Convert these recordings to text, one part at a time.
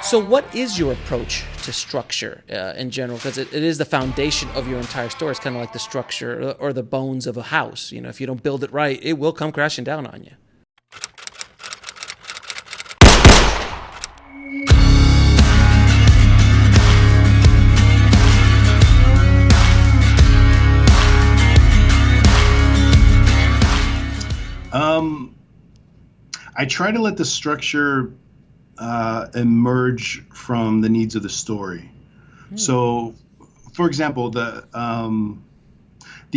So what is your approach to structure in general? Because it is the foundation of your entire story. It's kind of like the structure or the bones of a house. You know, if you don't build it right, it will come crashing down on you. I try to let the structure emerge from the needs of the story. So, for example, the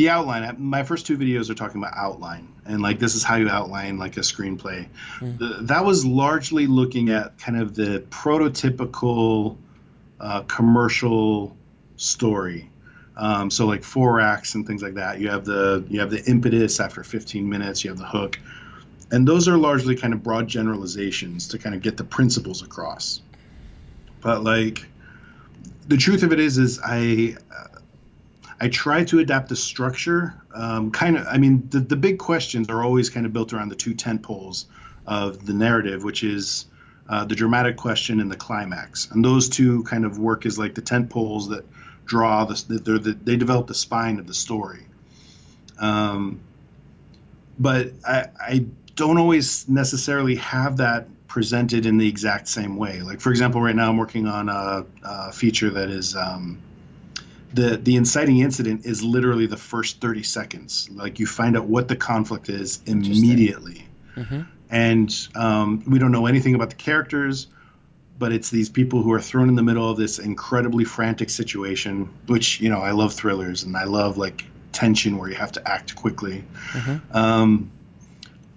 outline. My first two videos are talking about outline, and like this is how you outline like a screenplay. That was largely looking at kind of the prototypical commercial story. So like 4 acts and things like that. You have the impetus after 15 minutes. You have the hook. And those are largely kind of broad generalizations to kind of get the principles across. But like the truth of it is I try to adapt the structure. The big questions are always kind of built around the two tent poles of the narrative, which is the dramatic question and the climax. And those two kind of work as like the tent poles that draw they develop the spine of the story. But I don't always necessarily have that presented in the exact same way. Like, for example, right now I'm working on a feature that is the inciting incident is literally the first 30 seconds. Like, you find out what the conflict is immediately. And we don't know anything about the characters, but it's these people who are thrown in the middle of this incredibly frantic situation, which, you know, I love thrillers and I love like tension where you have to act quickly.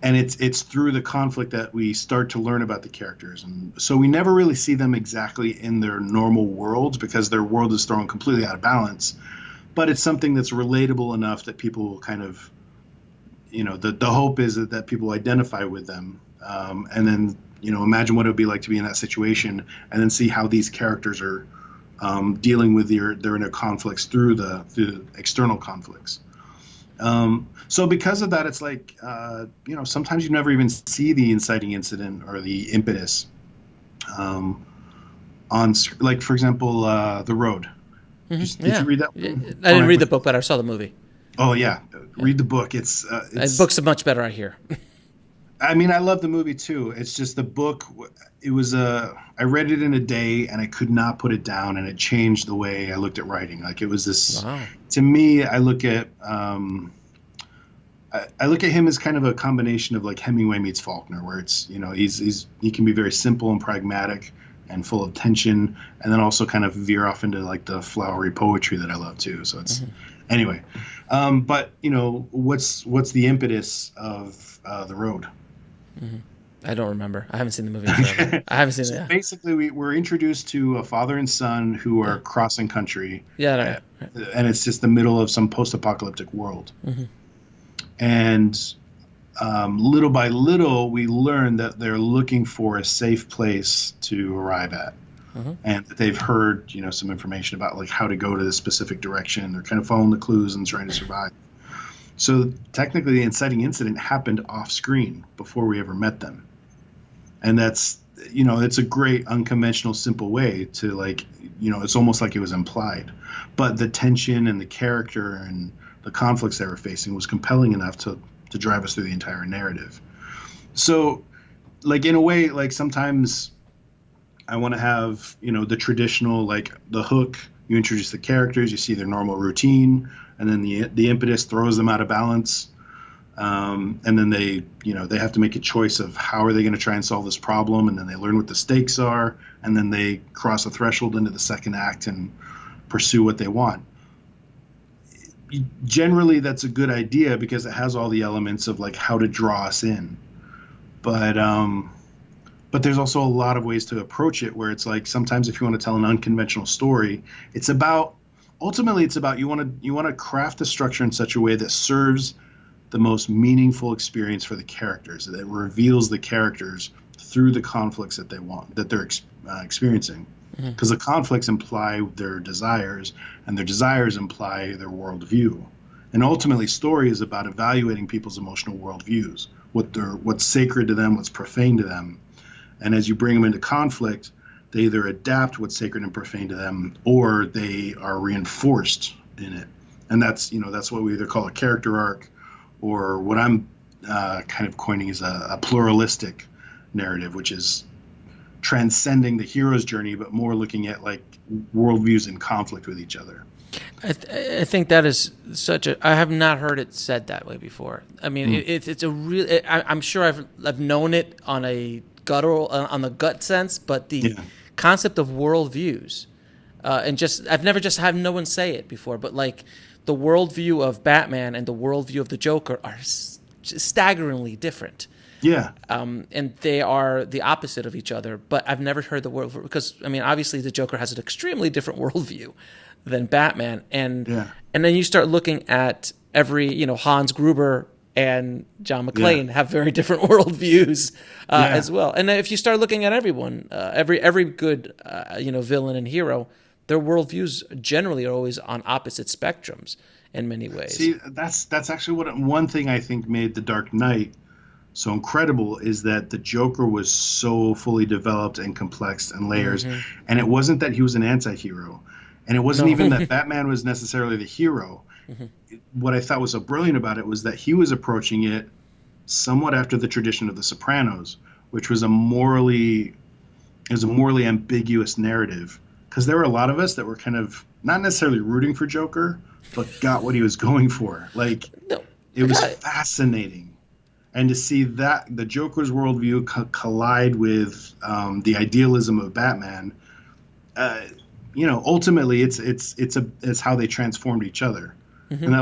And it's through the conflict that we start to learn about the characters. And so we never really see them exactly in their normal worlds because their world is thrown completely out of balance. But it's something that's relatable enough that people will kind of, you know, the hope is that people identify with them. And then, you know, imagine what it would be like to be in that situation and then see how these characters are dealing with their inner conflicts through the external conflicts. So because of that, it's like, you know, sometimes you never even see the inciting incident or the impetus on, like, for example, The Road. Did you read that? I didn't read the book, but I saw the movie. Oh, yeah. Read the book. The book's much better, I hear. I mean, I love the movie, too. It's just the book. It was I read it in a day, and I could not put it down, and it changed the way I looked at writing. Like, it was this. Wow. To me, I look at him as kind of a combination of like Hemingway meets Faulkner, where it's, you know, he can be very simple and pragmatic and full of tension, and then also kind of veer off into like the flowery poetry that I love too. So it's anyway. But you know, what's the impetus of The Road? I don't remember. I haven't seen the movie in forever. I haven't seen it. Basically, we're introduced to a father and son who are crossing country. Yeah, and it's just the middle of some post-apocalyptic world. And little by little, we learn that they're looking for a safe place to arrive at, and that they've heard, you know, some information about like how to go to this specific direction. They're kind of following the clues and trying to survive. So technically, the inciting incident happened off screen before we ever met them. And that's, you know, it's a great unconventional, simple way to, like, you know, it's almost like it was implied. But the tension and the character and the conflicts they were facing was compelling enough to drive us through the entire narrative. So, like, in a way, like, sometimes I want to have, you know, the traditional, like, the hook, you introduce the characters, you see their normal routine, and then the impetus throws them out of balance. And then they have to make a choice of how are they going to try and solve this problem, and then they learn what the stakes are, and then they cross a threshold into the second act and pursue what they want. Generally, that's a good idea because it has all the elements of like how to draw us in. But there's also a lot of ways to approach it where it's like sometimes if you want to tell an unconventional story, ultimately it's about you want to craft the structure in such a way that serves the most meaningful experience for the characters, that reveals the characters through the conflicts that they're experiencing. Because the conflicts imply their desires, and their desires imply their worldview. And ultimately, story is about evaluating people's emotional worldviews, what's sacred to them, what's profane to them. And as you bring them into conflict, they either adapt what's sacred and profane to them, or they are reinforced in it. And that's, that's what we either call a character arc, or what I'm kind of coining is a pluralistic narrative, which is transcending the hero's journey, but more looking at like worldviews in conflict with each other. I think that is I have not heard it said that way before. I mean, it's a real. I'm sure I've known it on a on the gut sense, but the concept of worldviews, and just I've never just had no one say it before, but like the worldview of Batman and the worldview of the Joker are staggeringly different. Yeah. And they are the opposite of each other. But I've never heard the world, because I mean, obviously the Joker has an extremely different worldview than Batman, and then you start looking at every, Hans Gruber and John McClane have very different worldviews as well. And if you start looking at everyone, every good villain and hero, their worldviews generally are always on opposite spectrums in many ways. See, that's actually one thing I think made The Dark Knight so incredible, is that the Joker was so fully developed and complex and layers, and it wasn't that he was an anti-hero. And it wasn't even that Batman was necessarily the hero. What I thought was so brilliant about it was that he was approaching it somewhat after the tradition of The Sopranos, which was a morally ambiguous narrative. Because there were a lot of us that were kind of not necessarily rooting for Joker, but got what he was going for. Like, it was fascinating. And to see that the Joker's worldview collide with the idealism of Batman, ultimately it's how they transformed each other. And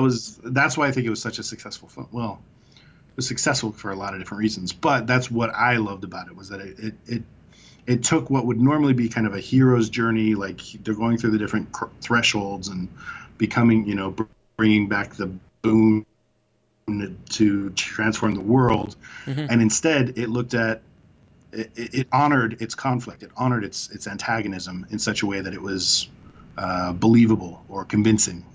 that's why I think it was such a successful film. Well, it was successful for a lot of different reasons, but that's what I loved about it, was that it took what would normally be kind of a hero's journey, like they're going through the different thresholds and becoming, bringing back the boon to transform the world, and instead it looked at it honored its conflict. It honored its antagonism in such a way that it was believable or convincing.